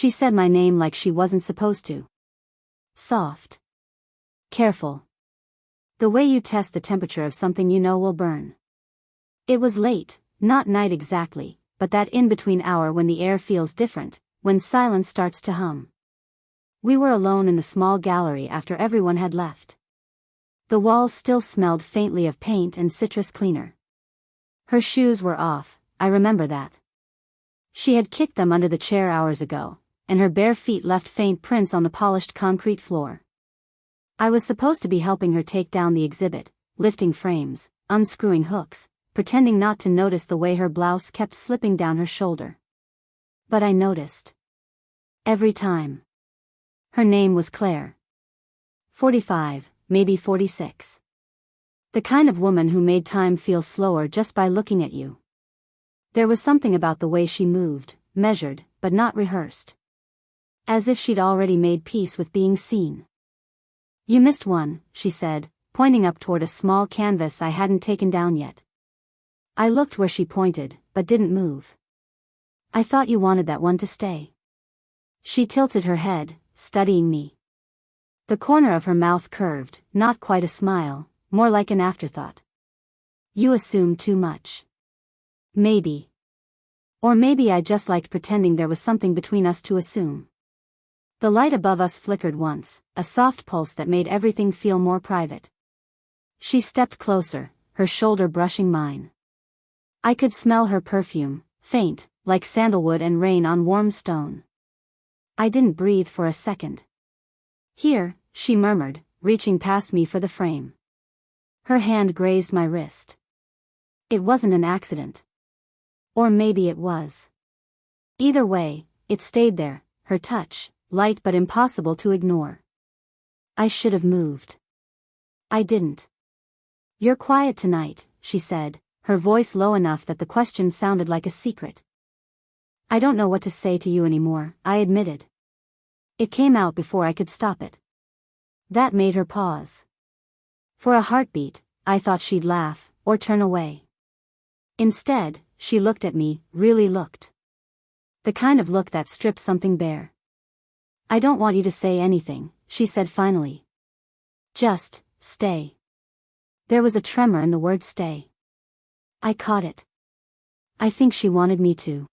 She said my name like she wasn't supposed to. Soft. Careful. The way you test the temperature of something you know will burn. It was late, not night exactly, but that in-between hour when the air feels different, when silence starts to hum. We were alone in the small gallery after everyone had left. The walls still smelled faintly of paint and citrus cleaner. Her shoes were off, I remember that. She had kicked them under the chair hours ago, and her bare feet left faint prints on the polished concrete floor. I was supposed to be helping her take down the exhibit, lifting frames, unscrewing hooks, pretending not to notice the way her blouse kept slipping down her shoulder. But I noticed. Every time. Her name was Claire. 45, maybe 46. The kind of woman who made time feel slower just by looking at you. There was something about the way she moved, measured, but not rehearsed. As if she'd already made peace with being seen. You missed one, she said, pointing up toward a small canvas I hadn't taken down yet. I looked where she pointed, but didn't move. I thought you wanted that one to stay. She tilted her head, studying me. The corner of her mouth curved, not quite a smile, more like an afterthought. You assume too much. Maybe. Or maybe I just liked pretending there was something between us to assume. The light above us flickered once, a soft pulse that made everything feel more private. She stepped closer, her shoulder brushing mine. I could smell her perfume, faint, like sandalwood and rain on warm stone. I didn't breathe for a second. Here, she murmured, reaching past me for the frame. Her hand grazed my wrist. It wasn't an accident. Or maybe it was. Either way, it stayed there, her touch, light but impossible to ignore. I should have moved. I didn't. You're quiet tonight, she said, her voice low enough that the question sounded like a secret. I don't know what to say to you anymore, I admitted. It came out before I could stop it. That made her pause. For a heartbeat, I thought she'd laugh, or turn away. Instead, she looked at me, really looked. The kind of look that strips something bare. I don't want you to say anything, she said finally. Just, stay. There was a tremor in the word stay. I caught it. I think she wanted me to.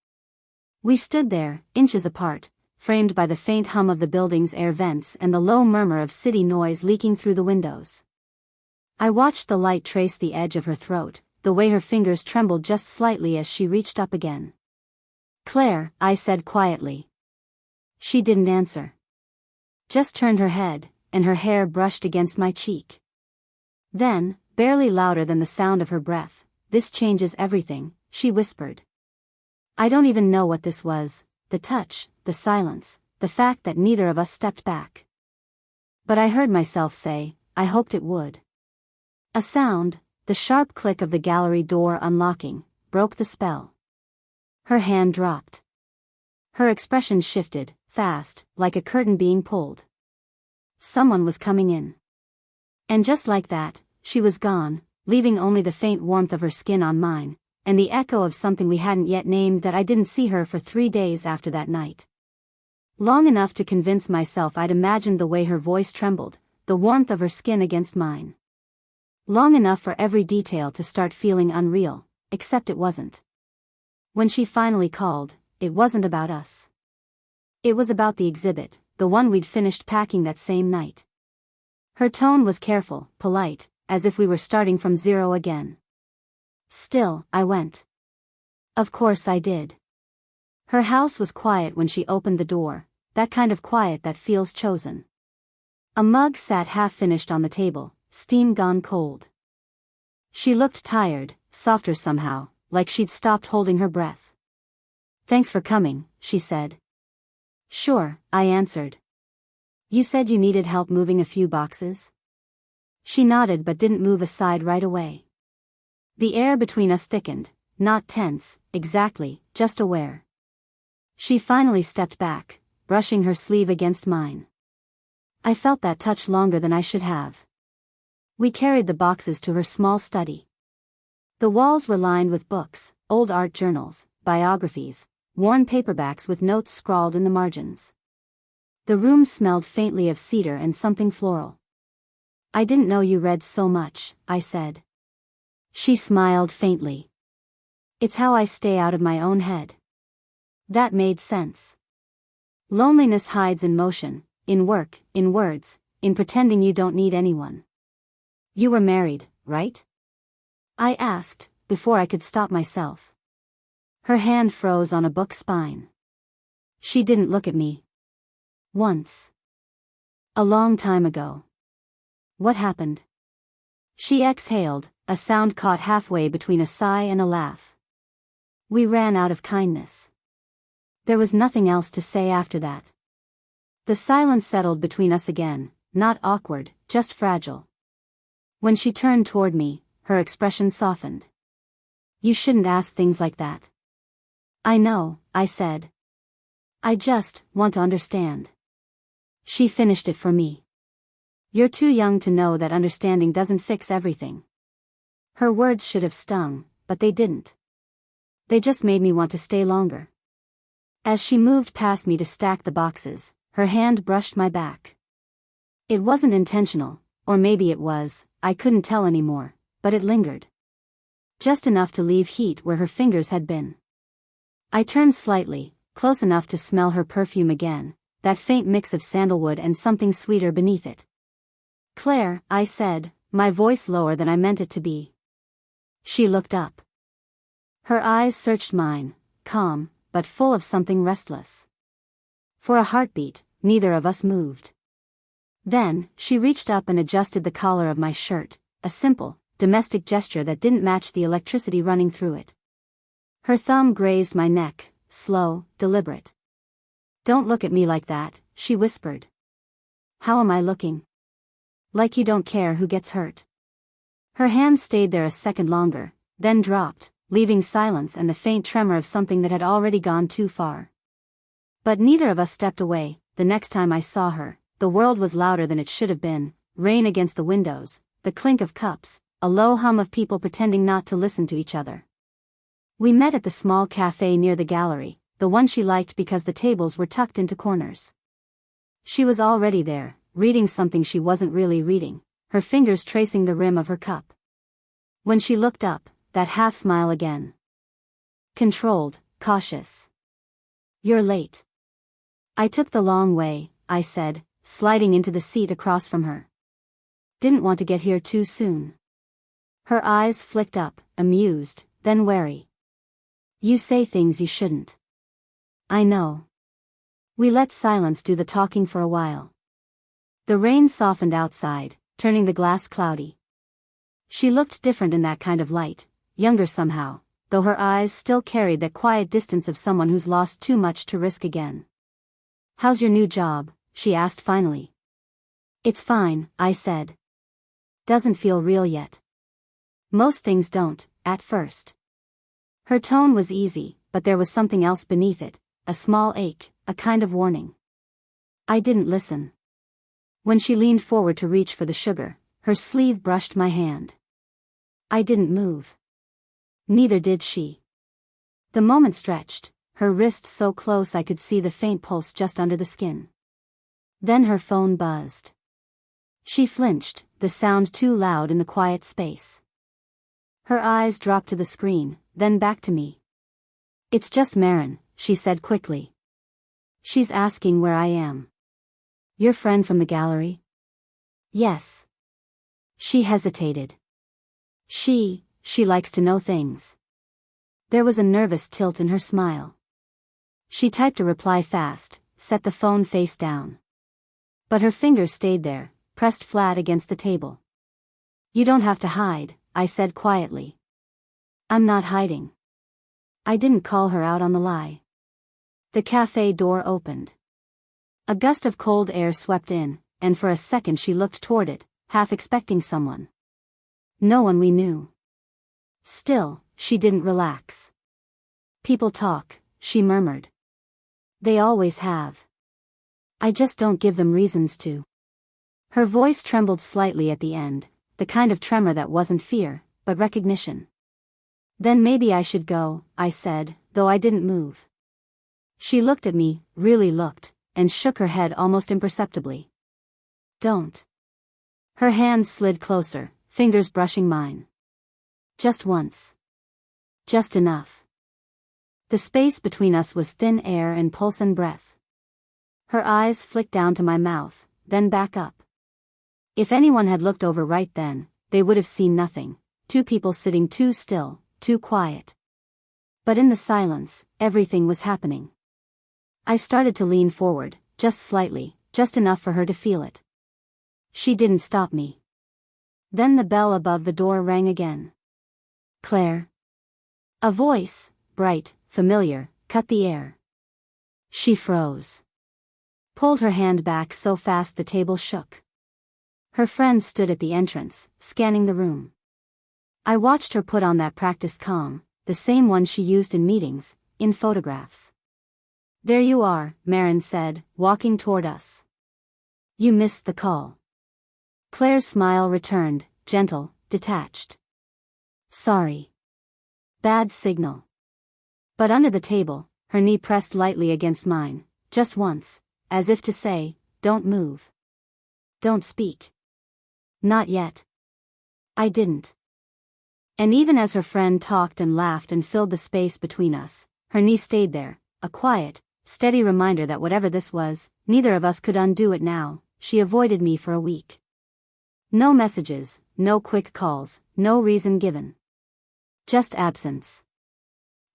We stood there, inches apart, framed by the faint hum of the building's air vents and the low murmur of city noise leaking through the windows. I watched the light trace the edge of her throat, the way her fingers trembled just slightly as she reached up again. Claire, I said quietly. She didn't answer. Just turned her head, and her hair brushed against my cheek. Then, barely louder than the sound of her breath, "This changes everything," she whispered. I don't even know what this was, the touch, the silence, the fact that neither of us stepped back. But I heard myself say, I hoped it would. A sound, the sharp click of the gallery door unlocking, broke the spell. Her hand dropped. Her expression shifted, fast, like a curtain being pulled. Someone was coming in. And just like that, she was gone, leaving only the faint warmth of her skin on mine, and the echo of something we hadn't yet named that I didn't see her for 3 days after that night. Long enough to convince myself I'd imagined the way her voice trembled, the warmth of her skin against mine. Long enough for every detail to start feeling unreal, except it wasn't. When she finally called, it wasn't about us. It was about the exhibit, the one we'd finished packing that same night. Her tone was careful, polite, as if we were starting from zero again. Still, I went. Of course I did. Her house was quiet when she opened the door, that kind of quiet that feels chosen. A mug sat half-finished on the table, steam gone cold. She looked tired, softer somehow, like she'd stopped holding her breath. Thanks for coming, she said. Sure, I answered. You said you needed help moving a few boxes? She nodded but didn't move aside right away. The air between us thickened, not tense, exactly, just aware. She finally stepped back, brushing her sleeve against mine. I felt that touch longer than I should have. We carried the boxes to her small study. The walls were lined with books, old art journals, biographies, worn paperbacks with notes scrawled in the margins. The room smelled faintly of cedar and something floral. "I didn't know you read so much," I said. She smiled faintly. "It's how I stay out of my own head." That made sense. Loneliness hides in motion, in work, in words, in pretending you don't need anyone. "You were married, right?" I asked, before I could stop myself. Her hand froze on a book spine. She didn't look at me. "Once. A long time ago." "What happened?" She exhaled, a sound caught halfway between a sigh and a laugh. "We ran out of kindness." There was nothing else to say after that. The silence settled between us again, not awkward, just fragile. When she turned toward me, her expression softened. "You shouldn't ask things like that." "I know," I said. "I just want to understand." She finished it for me. "You're too young to know that understanding doesn't fix everything." Her words should have stung, but they didn't. They just made me want to stay longer. As she moved past me to stack the boxes, her hand brushed my back. It wasn't intentional, or maybe it was, I couldn't tell anymore, but it lingered. Just enough to leave heat where her fingers had been. I turned slightly, close enough to smell her perfume again, that faint mix of sandalwood and something sweeter beneath it. "Claire," I said, my voice lower than I meant it to be. She looked up. Her eyes searched mine, calm, but full of something restless. For a heartbeat, neither of us moved. Then, she reached up and adjusted the collar of my shirt, a simple, domestic gesture that didn't match the electricity running through it. Her thumb grazed my neck, slow, deliberate. "Don't look at me like that," she whispered. "How am I looking?" "Like you don't care who gets hurt." Her hand stayed there a second longer, then dropped, leaving silence and the faint tremor of something that had already gone too far. But neither of us stepped away. The next time I saw her, the world was louder than it should have been, rain against the windows, the clink of cups, a low hum of people pretending not to listen to each other. We met at the small cafe near the gallery, the one she liked because the tables were tucked into corners. She was already there, reading something she wasn't really reading, her fingers tracing the rim of her cup. When she looked up, that half smile again. Controlled, cautious. "You're late." "I took the long way," I said, sliding into the seat across from her. "Didn't want to get here too soon." Her eyes flicked up, amused, then wary. "You say things you shouldn't." "I know." We let silence do the talking for a while. The rain softened outside, turning the glass cloudy. She looked different in that kind of light, younger somehow, though her eyes still carried that quiet distance of someone who's lost too much to risk again. "How's your new job?" she asked finally. "It's fine," I said. "Doesn't feel real yet." "Most things don't, at first." Her tone was easy, but there was something else beneath it, a small ache, a kind of warning. I didn't listen. When she leaned forward to reach for the sugar, her sleeve brushed my hand. I didn't move. Neither did she. The moment stretched, her wrist so close I could see the faint pulse just under the skin. Then her phone buzzed. She flinched, the sound too loud in the quiet space. Her eyes dropped to the screen, then back to me. "It's just Marin," she said quickly. "She's asking where I am." "Your friend from the gallery?" "Yes." She hesitated. She likes to know things." There was a nervous tilt in her smile. She typed a reply fast, set the phone face down. But her fingers stayed there, pressed flat against the table. "You don't have to hide," I said quietly. "I'm not hiding." I didn't call her out on the lie. The cafe door opened. A gust of cold air swept in, and for a second she looked toward it, half expecting someone. No one we knew. Still, she didn't relax. "People talk," she murmured. "They always have. I just don't give them reasons to." Her voice trembled slightly at the end, the kind of tremor that wasn't fear, but recognition. "Then maybe I should go," I said, though I didn't move. She looked at me, really looked, and shook her head almost imperceptibly. Don't. Her hands slid closer, fingers brushing mine. Just once. Just enough. The space between us was thin air and pulse and breath. Her eyes flicked down to my mouth, then back up. If anyone had looked over right then, they would have seen nothing. Two people sitting too still, too quiet. But in the silence, everything was happening. I started to lean forward, just slightly, just enough for her to feel it. She didn't stop me. Then the bell above the door rang again. Claire. A voice, bright, familiar, cut the air. She froze. Pulled her hand back so fast the table shook. Her friend stood at the entrance, scanning the room. I watched her put on that practiced calm, the same one she used in meetings, in photographs. There you are, Marin said, walking toward us. You missed the call. Claire's smile returned, gentle, detached. Sorry. Bad signal. But under the table, her knee pressed lightly against mine, just once, as if to say, don't move. Don't speak. Not yet. I didn't. And even as her friend talked and laughed and filled the space between us, her knee stayed there, a quiet, steady reminder that whatever this was, neither of us could undo it now. She avoided me for a week. No messages, no quick calls, no reason given. Just absence.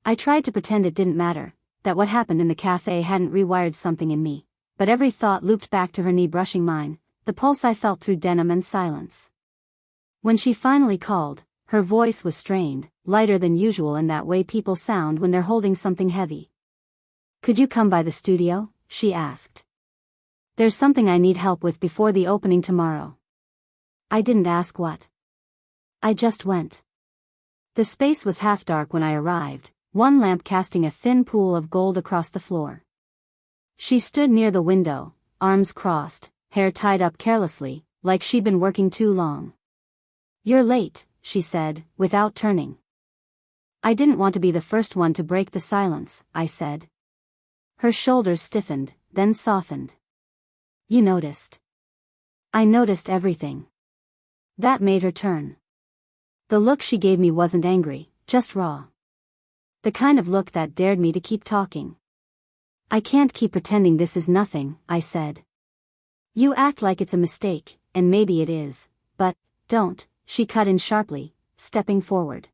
I tried to pretend it didn't matter, that what happened in the cafe hadn't rewired something in me, but every thought looped back to her knee brushing mine, the pulse I felt through denim and silence. When she finally called, her voice was strained, lighter than usual in that way people sound when they're holding something heavy. Could you come by the studio? She asked. There's something I need help with before the opening tomorrow. I didn't ask what. I just went. The space was half dark when I arrived, one lamp casting a thin pool of gold across the floor. She stood near the window, arms crossed, hair tied up carelessly, like she'd been working too long. You're late, she said, without turning. I didn't want to be the first one to break the silence, I said. Her shoulders stiffened, then softened. You noticed. I noticed everything. That made her turn. The look she gave me wasn't angry, just raw. The kind of look that dared me to keep talking. I can't keep pretending this is nothing, I said. You act like it's a mistake, and maybe it is, but, don't, she cut in sharply, stepping forward.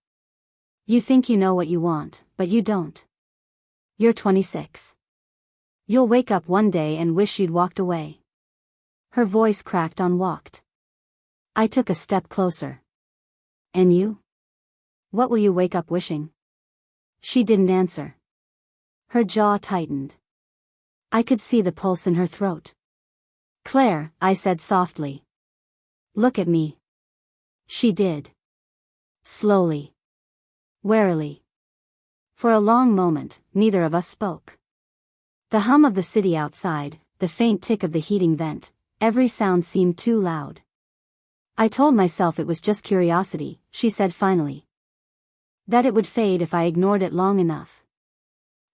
You think you know what you want, but you don't. You're 26. You'll wake up one day and wish you'd walked away. Her voice cracked on walked. I took a step closer. And you? What will you wake up wishing? She didn't answer. Her jaw tightened. I could see the pulse in her throat. Claire, I said softly. Look at me. She did. Slowly. Warily. For a long moment, neither of us spoke. The hum of the city outside, the faint tick of the heating vent, every sound seemed too loud. I told myself it was just curiosity, she said finally. That it would fade if I ignored it long enough.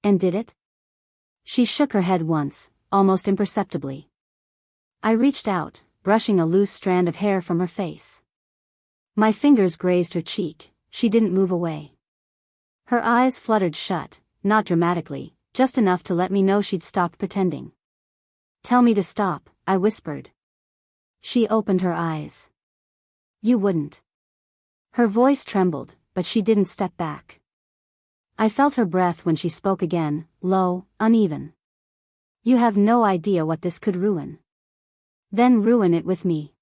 And did it? She shook her head once, almost imperceptibly. I reached out, brushing a loose strand of hair from her face. My fingers grazed her cheek, she didn't move away. Her eyes fluttered shut, not dramatically, just enough to let me know she'd stopped pretending. Tell me to stop, I whispered. She opened her eyes. You wouldn't. Her voice trembled, but she didn't step back. I felt her breath when she spoke again, low, uneven. You have no idea what this could ruin. Then ruin it with me.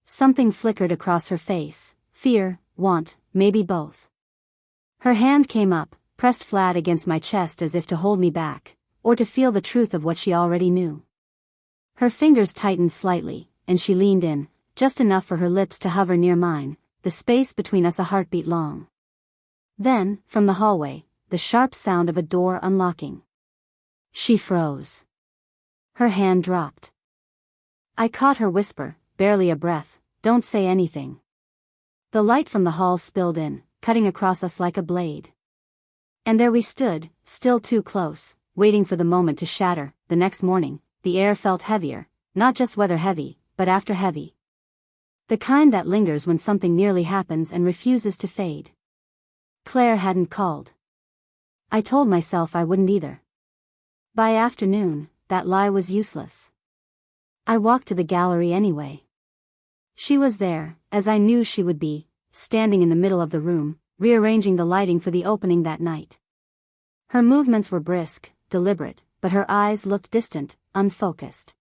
Something flickered across her face, fear, want, maybe both. Her hand came up, pressed flat against my chest as if to hold me back, or to feel the truth of what she already knew. Her fingers tightened slightly, and she leaned in, just enough for her lips to hover near mine, the space between us a heartbeat long. Then, from the hallway, the sharp sound of a door unlocking. She froze. Her hand dropped. I caught her whisper, barely a breath, don't say anything. The light from the hall spilled in, cutting across us like a blade. And there we stood, still too close, waiting for the moment to shatter. The next morning, the air felt heavier, not just weather heavy, but after heavy. The kind that lingers when something nearly happens and refuses to fade. Claire hadn't called. I told myself I wouldn't either. By afternoon, that lie was useless. I walked to the gallery anyway. She was there, as I knew she would be, standing in the middle of the room, rearranging the lighting for the opening that night. Her movements were brisk, deliberate, but her eyes looked distant, unfocused.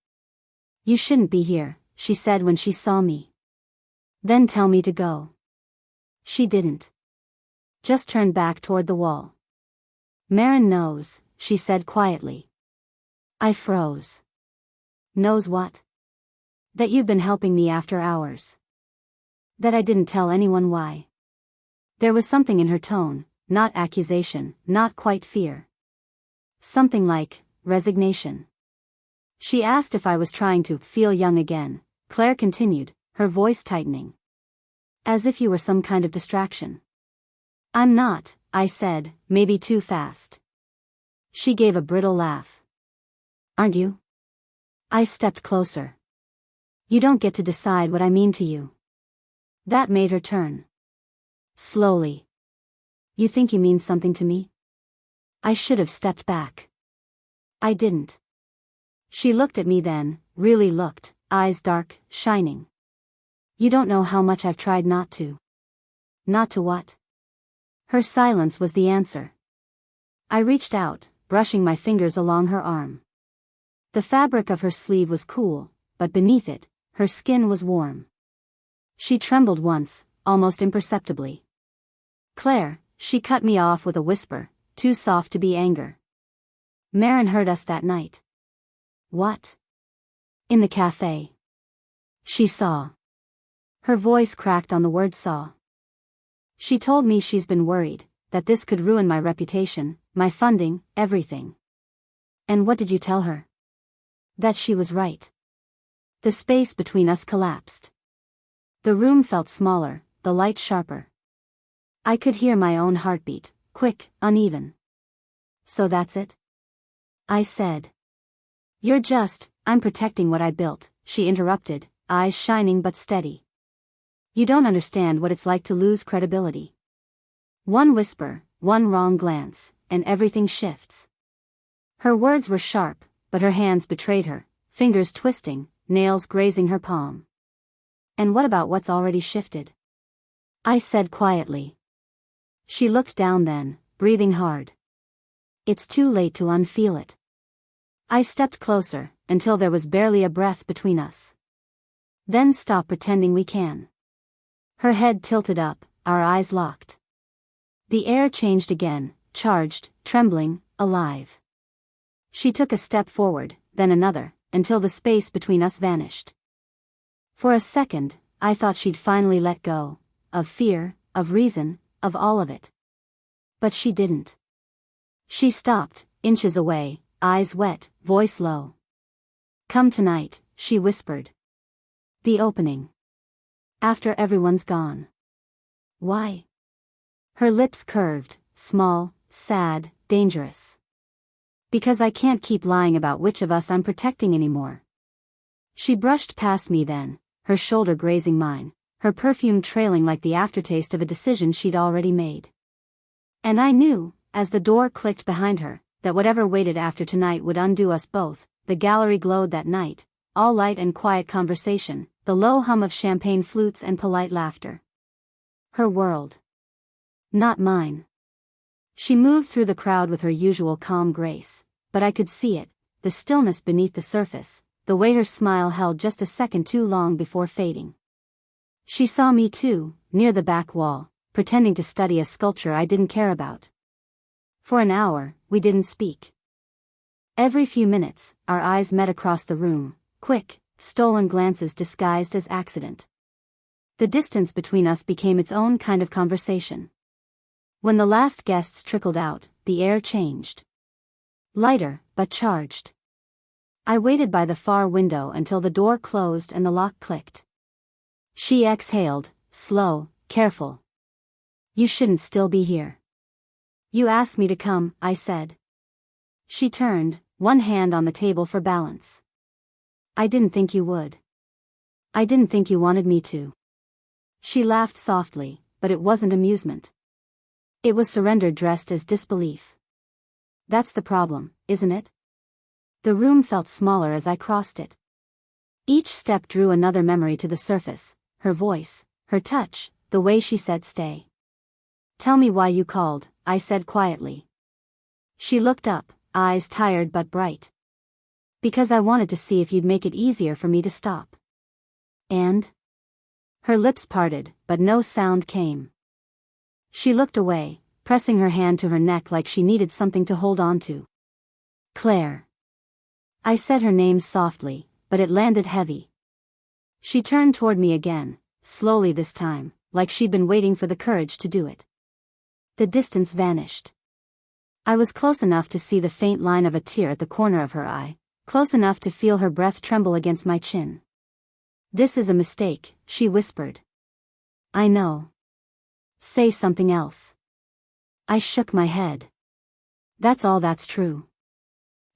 "You shouldn't be here," she said when she saw me. "Then tell me to go." She didn't. Just turned back toward the wall. "Marin knows," she said quietly. I froze. "Knows what?" "That you've been helping me after hours. That I didn't tell anyone why." There was something in her tone, not accusation, not quite fear. Something like resignation. She asked if I was trying to feel young again. Claire continued, her voice tightening. "As if you were some kind of distraction." "I'm not," I said, maybe too fast. She gave a brittle laugh. "Aren't you?" I stepped closer. "You don't get to decide what I mean to you." That made her turn. Slowly. "You think you mean something to me?" I should have stepped back. I didn't. She looked at me then, really looked, eyes dark, shining. "You don't know how much I've tried not to." "Not to what?" Her silence was the answer. I reached out, brushing my fingers along her arm. The fabric of her sleeve was cool, but beneath it, her skin was warm. She trembled once, almost imperceptibly. "Claire," she cut me off with a whisper, too soft to be anger. "Marin heard us that night." "What?" "In the cafe." "She saw." Her voice cracked on the word saw. "She told me she's been worried, that this could ruin my reputation, my funding, everything." "And what did you tell her?" "That she was right." The space between us collapsed. The room felt smaller, the light sharper. I could hear my own heartbeat, quick, uneven. "So that's it?" I said. I'm protecting what I built," she interrupted, eyes shining but steady. "You don't understand what it's like to lose credibility. One whisper, one wrong glance, and everything shifts." Her words were sharp, but her hands betrayed her, fingers twisting, nails grazing her palm. "And what about what's already shifted?" I said quietly. She looked down then, breathing hard. "It's too late to unfeel it." I stepped closer, until there was barely a breath between us. "Then stop pretending we can." Her head tilted up, our eyes locked. The air changed again, charged, trembling, alive. She took a step forward, then another, until the space between us vanished. For a second, I thought she'd finally let go, of fear, of reason, of all of it. But she didn't. She stopped, inches away, eyes wet, voice low. "Come tonight," she whispered. "The opening. After everyone's gone." "Why?" Her lips curved, small, sad, dangerous. "Because I can't keep lying about which of us I'm protecting anymore." She brushed past me then, her shoulder grazing mine, her perfume trailing like the aftertaste of a decision she'd already made. And I knew, as the door clicked behind her, that whatever waited after tonight would undo us both. The gallery glowed that night, all light and quiet conversation, the low hum of champagne flutes and polite laughter. Her world. Not mine. She moved through the crowd with her usual calm grace, but I could see it, the stillness beneath the surface, the way her smile held just a second too long before fading. She saw me too, near the back wall, pretending to study a sculpture I didn't care about. For an hour, we didn't speak. Every few minutes, our eyes met across the room, quick, stolen glances disguised as accident. The distance between us became its own kind of conversation. When the last guests trickled out, the air changed. Lighter, but charged. I waited by the far window until the door closed and the lock clicked. She exhaled, slow, careful. "You shouldn't still be here." "You asked me to come," I said. She turned, one hand on the table for balance. I didn't think you would. I didn't think you wanted me to. She laughed softly, but it wasn't amusement. It was surrender dressed as disbelief. That's the problem, isn't it? The room felt smaller as I crossed it. Each step drew another memory to the surface, her voice, her touch, the way she said stay. Tell me why you called, I said quietly. She looked up, eyes tired but bright. Because I wanted to see if you'd make it easier for me to stop. And? Her lips parted, but no sound came. She looked away, pressing her hand to her neck like she needed something to hold on to. Claire. I said her name softly, but it landed heavy. She turned toward me again, slowly this time, like she'd been waiting for the courage to do it. The distance vanished. I was close enough to see the faint line of a tear at the corner of her eye, close enough to feel her breath tremble against my chin. This is a mistake, she whispered. I know. Say something else. I shook my head. That's all that's true.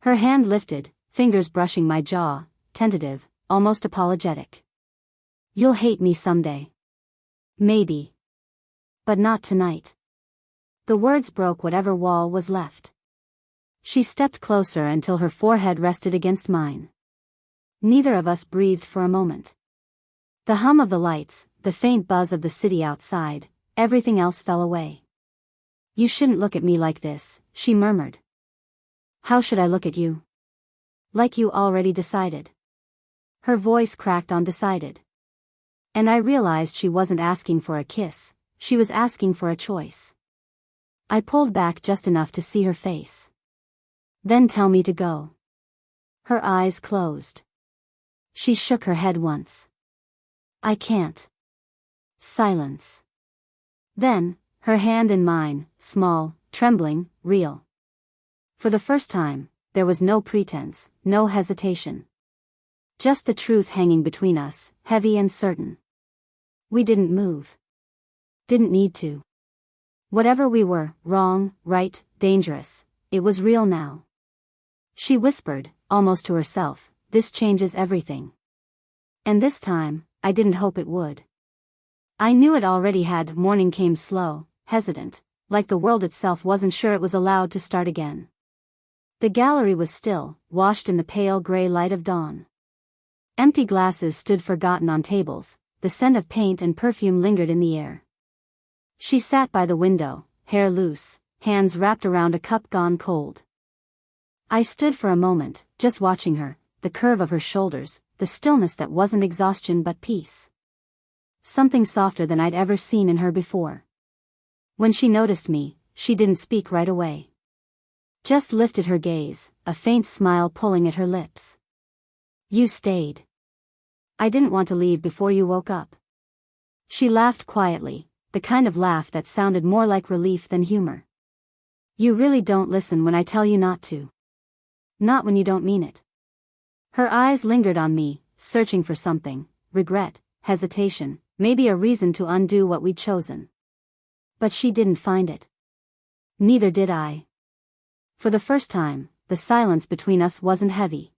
Her hand lifted, fingers brushing my jaw, tentative, almost apologetic. You'll hate me someday. Maybe. But not tonight. The words broke whatever wall was left. She stepped closer until her forehead rested against mine. Neither of us breathed for a moment. The hum of the lights, the faint buzz of the city outside, everything else fell away. You shouldn't look at me like this, she murmured. How should I look at you? Like you already decided. Her voice cracked on decided. And I realized she wasn't asking for a kiss, she was asking for a choice. I pulled back just enough to see her face. Then tell me to go. Her eyes closed. She shook her head once. I can't. Silence. Then, her hand in mine, small, trembling, real. For the first time, there was no pretense, no hesitation. Just the truth hanging between us, heavy and certain. We didn't move. Didn't need to. Whatever we were, wrong, right, dangerous, it was real now. She whispered, almost to herself, this changes everything. And this time, I didn't hope it would. I knew it already had. Morning came slow, hesitant, like the world itself wasn't sure it was allowed to start again. The gallery was still, washed in the pale gray light of dawn. Empty glasses stood forgotten on tables, the scent of paint and perfume lingered in the air. She sat by the window, hair loose, hands wrapped around a cup gone cold. I stood for a moment, just watching her, the curve of her shoulders, the stillness that wasn't exhaustion but peace. Something softer than I'd ever seen in her before. When she noticed me, she didn't speak right away. Just lifted her gaze, a faint smile pulling at her lips. You stayed. I didn't want to leave before you woke up. She laughed quietly, the kind of laugh that sounded more like relief than humor. You really don't listen when I tell you not to. Not when you don't mean it. Her eyes lingered on me, searching for something, regret, hesitation, maybe a reason to undo what we'd chosen. But she didn't find it. Neither did I. For the first time, the silence between us wasn't heavy.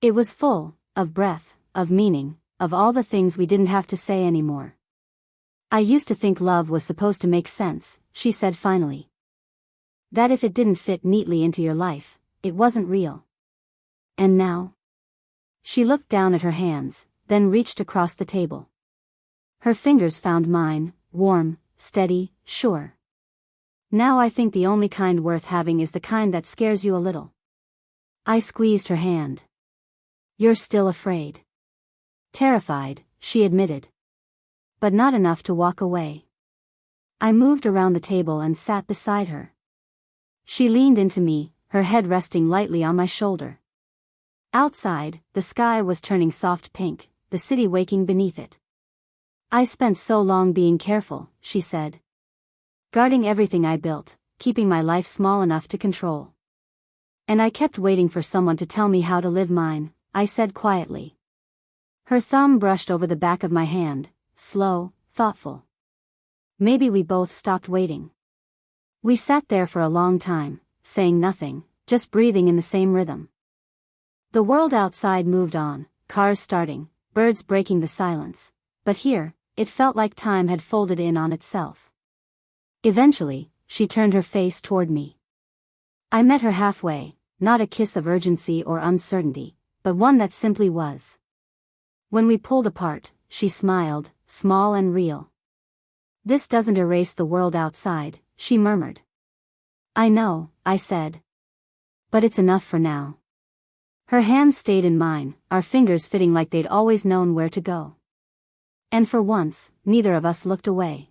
It was full, of breath, of meaning, of all the things we didn't have to say anymore. I used to think love was supposed to make sense, she said finally. That if it didn't fit neatly into your life, it wasn't real. And now? She looked down at her hands, then reached across the table. Her fingers found mine, warm, steady, sure. Now I think the only kind worth having is the kind that scares you a little. I squeezed her hand. You're still afraid. Terrified, she admitted. But not enough to walk away. I moved around the table and sat beside her. She leaned into me, her head resting lightly on my shoulder. Outside, the sky was turning soft pink, the city waking beneath it. I spent so long being careful, she said. Guarding everything I built, keeping my life small enough to control. And I kept waiting for someone to tell me how to live mine, I said quietly. Her thumb brushed over the back of my hand, slow, thoughtful. Maybe we both stopped waiting. We sat there for a long time, saying nothing, just breathing in the same rhythm. The world outside moved on, cars starting, birds breaking the silence, but here, it felt like time had folded in on itself. Eventually, she turned her face toward me. I met her halfway, not a kiss of urgency or uncertainty, but one that simply was. When we pulled apart, she smiled, small and real. "This doesn't erase the world outside," she murmured. "I know," I said. "But it's enough for now." Her hands stayed in mine, our fingers fitting like they'd always known where to go. And for once, neither of us looked away.